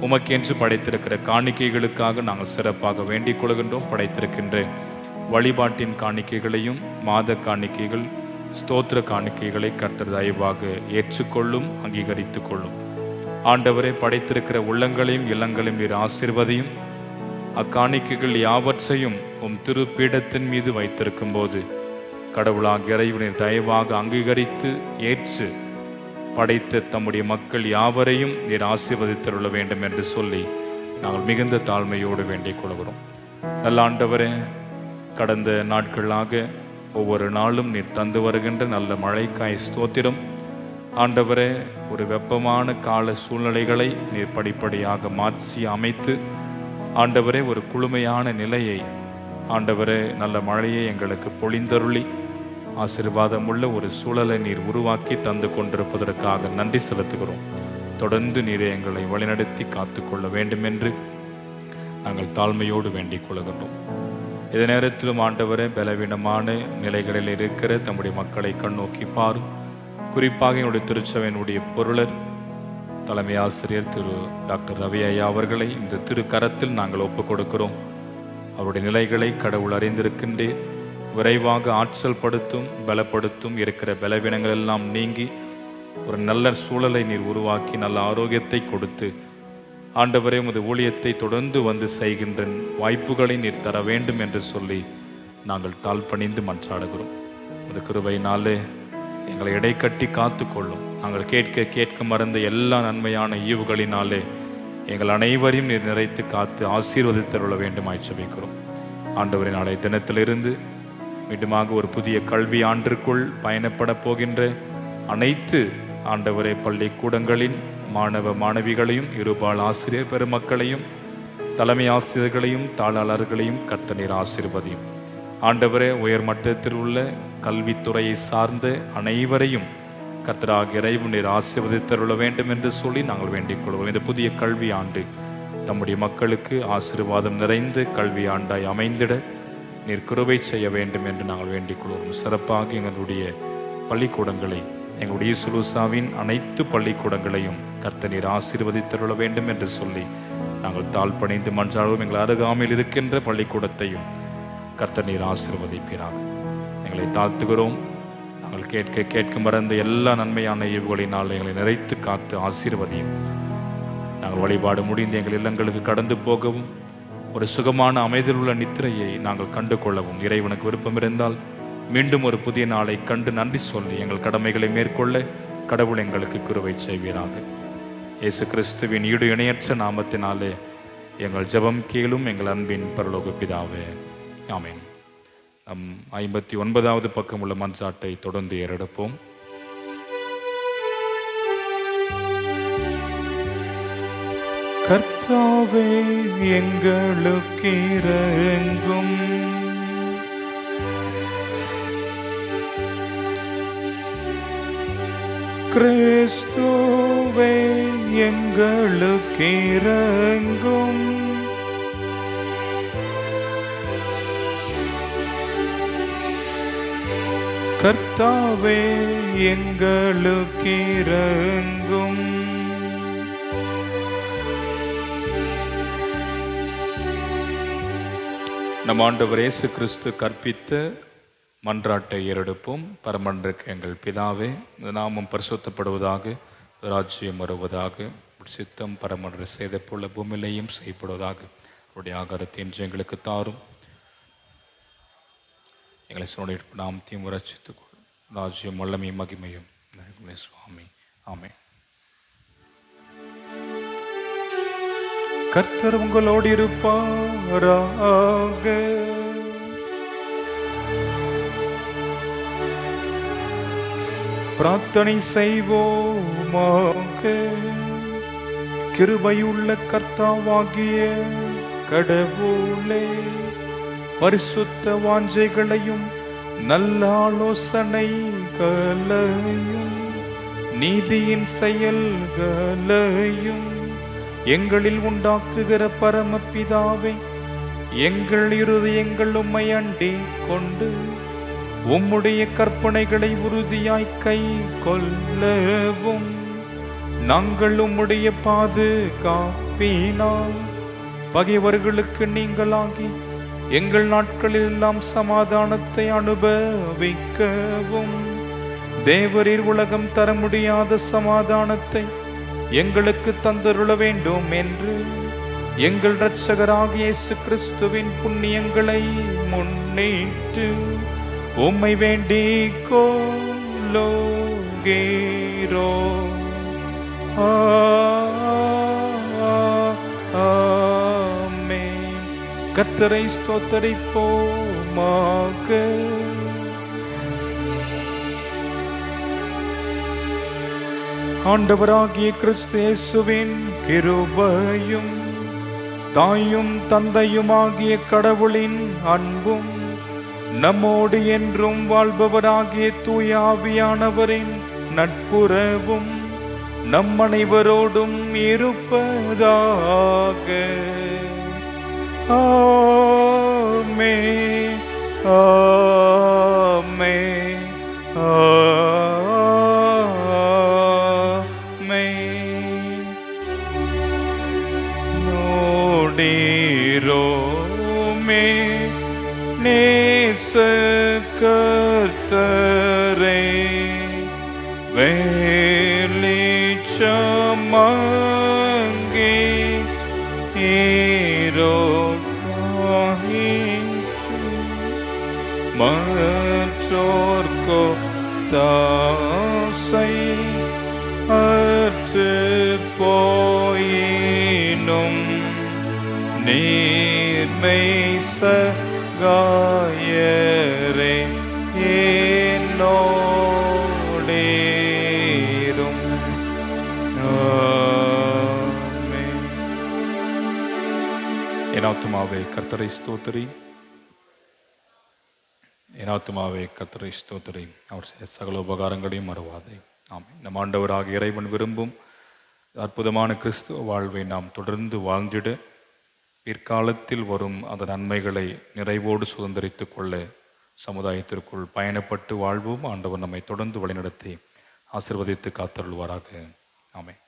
உமக்கென்று படைத்திருக்கிற காணிக்கைகளுக்காக நாங்கள் சிறப்பாக வேண்டிக் கொள்கின்றோம். படைத்திருக்கின்ற வழிபாட்டின் காணிக்கைகளையும், மாத காணிக்கைகள், ஸ்தோத்திர காணிக்கைகளை கர்த்தர் தயவாக ஏற்றுக்கொள்ளும், அங்கீகரித்துக் கொள்ளும். ஆண்டவரே, படைத்திருக்கிற உள்ளங்களையும் இல்லங்களையும் நீர் ஆசீர்வதியும். அக்காணிக்கைகள் யாவற்றையும் உம் திருப்பீடத்தின் மீது வைத்திருக்கும் போது கடவுளாக இறைவனின் தயவாக அங்கீகரித்து ஏற்று படைத்த தம்முடைய மக்கள் யாவரையும் நீர் ஆசீர்வதித்தருள வேண்டும் என்று சொல்லி நாங்கள் மிகுந்த தாழ்மையோடு வேண்டிக் கொள்கிறோம். நல்ல ஆண்டவரே, கடந்த நாட்களாக ஒவ்வொரு நாளும் நீர் தந்து வருகின்ற நல்ல மழைக்காய் ஸ்தோத்திரம். ஆண்டவரே, ஒரு வெப்பமான கால சூழ்நிலைகளை நீர் படிப்படியாக மாற்றி அமைத்து ஆண்டவரே ஒரு குளுமையான நிலையை ஆண்டவரே நல்ல மழையை எங்களுக்கு பொழிந்தருளி ஆசீர்வாதமுள்ள ஒரு சூழலை நீர் உருவாக்கி தந்து கொண்டிருப்பதற்காக நன்றி செலுத்துகிறோம். தொடர்ந்து நீரை எங்களை வழிநடத்தி காத்துக்கொள்ள வேண்டும் என்று நாங்கள் தாழ்மையோடு வேண்டிக் கொள்கின்றோம். இதே நேரத்திலும் ஆண்டவரே, பலவீனமான நிலைகளில் இருக்கிற தம்முடைய மக்களை கண்ணோக்கி பாரும். குறிப்பாக என்னுடைய திருச்சபையினுடைய பொருளர் தலைமை ஆசிரியர் திரு டாக்டர் ரவி ஐயா அவர்களை இந்த திரு கரத்தில் நாங்கள் ஒப்புக் கொடுக்கிறோம். அவருடைய நிலைகளை கடவுள் அறிந்திருக்கின்றேன். விரைவாக ஆற்றல் படுத்தும் பலப்படுத்தும் இருக்கிற பலவீனங்கள் எல்லாம் நீங்கி ஒரு நல்ல சூழலை நீர் உருவாக்கி நல்ல ஆரோக்கியத்தை கொடுத்து ஆண்டவரே உமது ஊழியத்தை தொடர்ந்து வந்து செய்கின்ற வாய்ப்புகளை நீர் தர வேண்டும் என்று சொல்லி நாங்கள் தாழ்பணிந்து மன்றாடுகிறோம். உமது கிருபையினாலே எங்களை இடைக்கட்டி காத்துக்கொள்ளும். நாங்கள் கேட்க மறந்த எல்லா நன்மையான ஈவுகளினாலே எங்கள் அனைவரையும் நீர் நிறைத்து காத்து ஆசீர்வதித்தருள வேண்டும் ஜெபிக்கிறோம். ஆண்டவரின் நாளைய தினத்திலிருந்து மீண்டுமாக ஒரு புதிய கல்வி ஆண்டிற்குள் பயணப்பட போகின்ற அனைத்து ஆண்டவரே பள்ளிக்கூடங்களின் மாணவ மாணவிகளையும் இருபால் ஆசிரியர் பெருமக்களையும் தலைமை ஆசிரியர்களையும் தாளாளர்களையும் கர்த்தர் ஆசீர்வதியும். ஆண்டவரே, உயர்மட்டத்தில் உள்ள கல்வித்துறையை சார்ந்த அனைவரையும் கர்த்தராகிய இறைவன் நீர் ஆசீர்வதித்தருள வேண்டும் என்று சொல்லி நாங்கள் வேண்டிக் கொள்வோம். இந்த புதிய கல்வி ஆண்டு தம்முடைய மக்களுக்கு ஆசீர்வாதம் நிறைந்த கல்வி ஆண்டாய் அமைந்திட நீர் கிருபை செய்ய வேண்டும் என்று நாங்கள் வேண்டிக் கொள்வோம். சிறப்பாக எங்களுடைய பள்ளிக்கூடங்களை, எங்களுடைய சுலூசாவின் அனைத்து பள்ளிக்கூடங்களையும் கர்த்தர் நீர் ஆசீர்வதித்தருள வேண்டும் என்று சொல்லி நாங்கள் தாழ்பணிந்து மன்றாடுவோம். எங்கள் அருகாமையில் இருக்கின்ற பள்ளிக்கூடத்தையும் கர்த்தர் நீர் ஆசீர்வதிப்பீராக. எங்களை தாழ்த்துகிறோம். நாங்கள் கேட்க மறந்த எல்லா நன்மையான ஈவுகளினால் எங்களை நிறைத்து காத்து ஆசீர்வதியும். நாங்கள் வழிபாடு முடிந்து எங்கள் இல்லங்களுக்கு கடந்து போகவும் ஒரு சுகமான அமைதியில் உள்ள நித்திரையை நாங்கள் கண்டு கொள்ளவும் இறைவனுக்கு விருப்பம் இருந்தால் மீண்டும் ஒரு புதிய நாளை கண்டு நன்றி சொல்லி எங்கள் கடமைகளை மேற்கொள்ள கடவுள் எங்களுக்கு கிருபை செய்வீராக. இயேசு கிறிஸ்துவின் ஈடு இணையற்ற நாமத்தினாலே எங்கள் ஜெபம் கேளும் எங்கள் அன்பின் பரலோக பிதாவே, ஆமென். 59வது பக்கம் உள்ள மன்றாட்டை தொடர்ந்து ஏறெடுப்போம். கர்த்தாவே எங்களுக்கு இரங்கும், கிறிஸ்துவே எங்களுக்கு இரங்கும், கர்த்தாவே எங்களுக்கு இரங்கும். நம் ஆண்டவர் இயேசு கிறிஸ்து கற்பித்த மன்றாட்டை ஏறெடுப்போம். பரமன்றுக்கு எங்கள் பிதாவே, இந்த நாமம் பரிசுத்தப்படுவதாக, ராஜ்யம் வருவதாக, சித்தம் பரமன்று செய்த போல பூமியிலையும் செய்யப்படுவதாக. அவருடைய ஆகாரத்தை இன்று எங்களுக்கு தாரும். எங்களை சொன்ன நாமத்தையும் ரட்சித்துக் கொள்ளும். ராஜ்யம் வல்லமையும் மகிமையும் சுவாமி, ஆமென். கர்த்தர் உங்களோடு இருப்பாராக. பிரார்த்தனை செய்வோமாக. கிருபையுள்ள கர்த்தாவாகிய கடவுளே, பரிசுத்த வாஞ்சைகளையும் நல்ல ஆலோசனைகளையும் நீதியின் செயல்களையும் எங்களில் உண்டாக்குகிற பரமபிதாவை, எங்கள் இருதயங்கள் உம்மை அண்டிக் கொண்டு உம்முடைய கற்பனைகளை உறுதியாய் கை கொள்ளவும் நாங்கள் உம்முடைய பாதுகாப்பினால் பகைவர்களுக்கு நீங்களாகி எங்கள் நாட்களில் எல்லாம் சமாதானத்தை அனுபவிக்கவும் தேவரீர் உலகம் தர முடியாத சமாதானத்தை எங்களுக்கு தந்தருள வேண்டும் என்று எங்கள் இரட்சகராகிய இயேசு கிறிஸ்துவின் புண்ணியங்களை முன்னிட்டு உம்மை வேண்டிக் கொள்ளுகிறோ. ஆமென். கர்த்தரை ஸ்தோத்தரிப்போமாக. ஆண்டவராகிய கிறிஸ்து இயேசுவின் கிருபையும் தாயும் தந்தையுமாகிய கடவுளின் அன்பும் நம்மோடு என்றும் வாழ்பவராகிய தூய ஆவியானவரின் நட்புறவும் நம் அனைவரோடும் இருப்பதாக. ஆமென். ஆமென். ஆமென். நோடிரோமே நேச கர்த்தரே, வெளிச்சமங்கே இருளாயிற்று. மற்றோர்க்கோ தாசை அற்று போயினும் நீர்மை சகாயரே என்னோடேரும். ஆமென். என் ஆத்துமாவே கர்த்தரை ஸ்தோத்திரி, என் ஆத்துமாவே கர்த்தரை ஸ்தோத்திரி, அவர் செய்த சகல உபகாரங்களையும் மறவாதே. ஆமென். நம் ஆண்டவராக இறைவன் விரும்பும் அற்புதமான கிறிஸ்துவ வாழ்வை நாம் தொடர்ந்து வாழ்ந்திட பிற்காலத்தில் வரும் அந்த நன்மைகளை நிறைவோடு சுதந்திரித்துக் கொள்ள சமுதாயத்திற்குள் பயணப்பட்டு வாழ்வோம். ஆண்டவர் நம்மை தொடர்ந்து வழிநடத்தி ஆசீர்வதித்து காத்தருள்வாராக. ஆமென்.